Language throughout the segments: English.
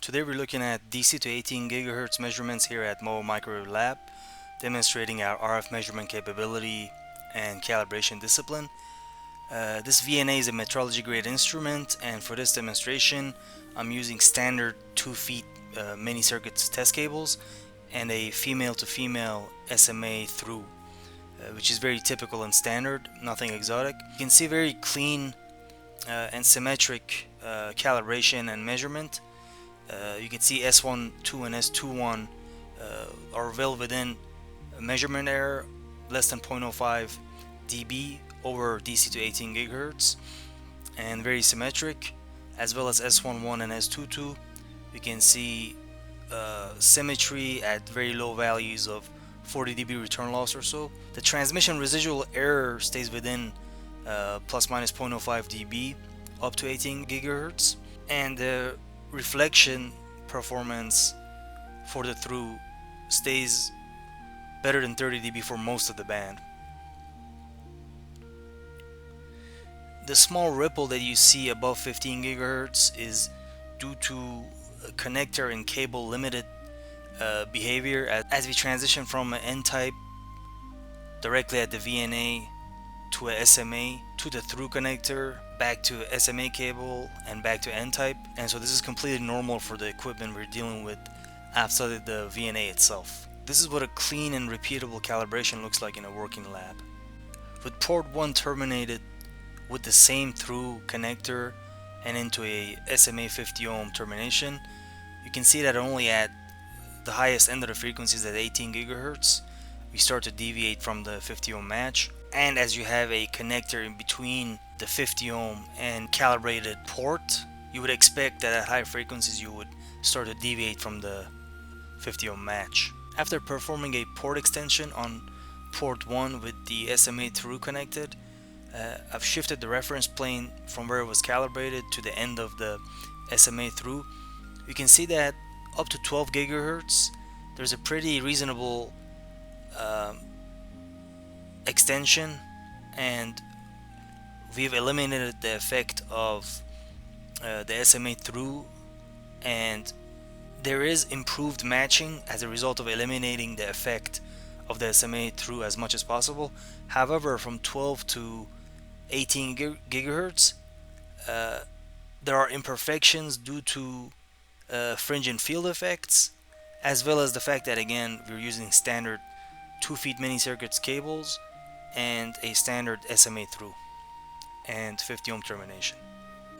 Today we're looking at DC to 18 gigahertz measurements here at MovaMicrowave Lab, demonstrating our RF measurement capability and calibration discipline. This VNA is a metrology-grade instrument, and for this demonstration I'm using standard 2 feet mini circuits test cables and a female-to-female SMA through, which is very typical and standard, nothing exotic. You can see very clean and symmetric calibration and measurement. You can see S12 and S21 are well within measurement error, less than 0.05 dB over DC to 18 gigahertz, and very symmetric, as well as S11 and S22. We can see symmetry at very low values of 40 dB return loss or so. The transmission residual error stays within plus minus 0.05 dB up to 18 gigahertz, and the reflection performance for the through stays better than 30 dB for most of the band. The small ripple that you see above 15 gigahertz is due to connector and cable limited behavior as we transition from an N-type directly at the VNA to a SMA to the through connector, back to SMA cable, and back to N-type. And so this is completely normal for the equipment we're dealing with outside the VNA itself. This is what a clean and repeatable calibration looks like in a working lab. With port 1 terminated with the same through connector and into a SMA 50 ohm termination, you can see that only at the highest end of the frequencies at 18 gigahertz we start to deviate from the 50 ohm match. And as you have a connector in between the 50 ohm and calibrated port, you would expect that at high frequencies you would start to deviate from the 50 ohm match. After performing a port extension on port 1 with the SMA through connected, I've shifted the reference plane from where it was calibrated to the end of the SMA through. You can see that up to 12 gigahertz there's a pretty reasonable extension, and we've eliminated the effect of the SMA through, and there is improved matching as a result of eliminating the effect of the SMA through as much as possible. However, from 12 to 18 gigahertz there are imperfections due to fringe and field effects, as well as the fact that again we're using standard 2 feet mini circuits cables and a standard SMA through and 50 ohm termination.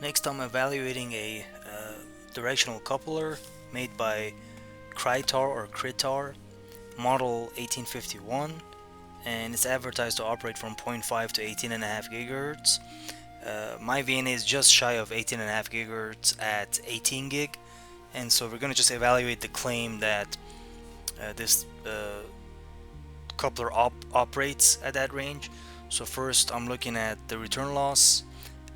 Next, I'm evaluating a directional coupler made by Krytar Model 1851, and it's advertised to operate from 0.5 to 18.5 gigahertz. My VNA is just shy of 18.5 gigahertz at 18 gig, and so we're going to just evaluate the claim that this coupler operates at that range. So first I'm looking at the return loss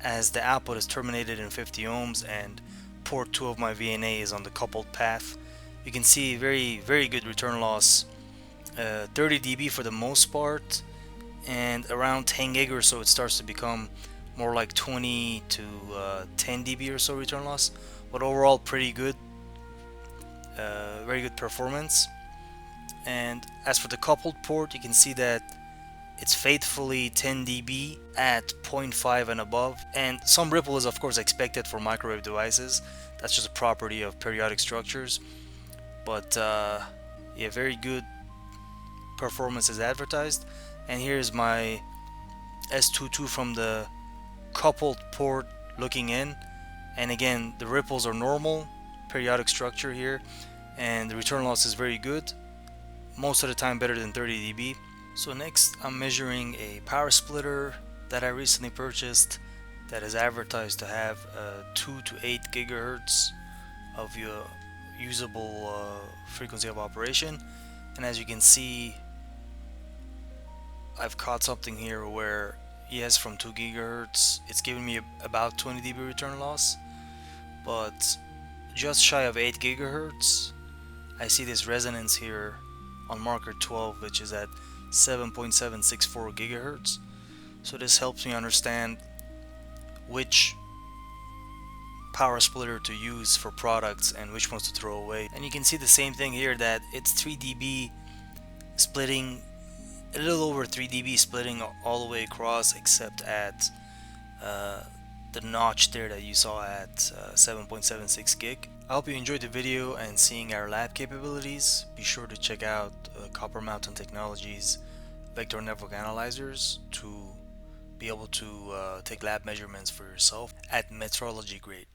as the output is terminated in 50 ohms and port 2 of my VNA is on the coupled path. You can see very good return loss, 30 dB for the most part, and around 10 gig or so it starts to become more like 20 to 10 dB or so return loss, but overall pretty good, very good performance. And as for the coupled port, you can see that it's faithfully 10 dB at 0.5 and above, and some ripple is of course expected for microwave devices. That's just a property of periodic structures, but yeah, very good performance is advertised. And here's my S22 from the coupled port looking in, and again the ripples are normal, periodic structure here, and the return loss is very good, most of the time better than 30 dB. So next I'm measuring a power splitter that I recently purchased that is advertised to have 2 to 8 gigahertz of your usable frequency of operation. And as you can see, I've caught something here where yes, from 2 gigahertz it's giving me about 20 dB return loss, but just shy of 8 gigahertz I see this resonance here on marker 12, which is at 7.764 gigahertz. So this helps me understand which power splitter to use for products and which ones to throw away. And you can see the same thing here, that it's 3 dB splitting, a little over 3 dB splitting all the way across, except at the notch there that you saw at 7.76 gig. I hope you enjoyed the video and seeing our lab capabilities. Be sure to check out Copper Mountain Technologies vector network analyzers to be able to take lab measurements for yourself at metrology grade.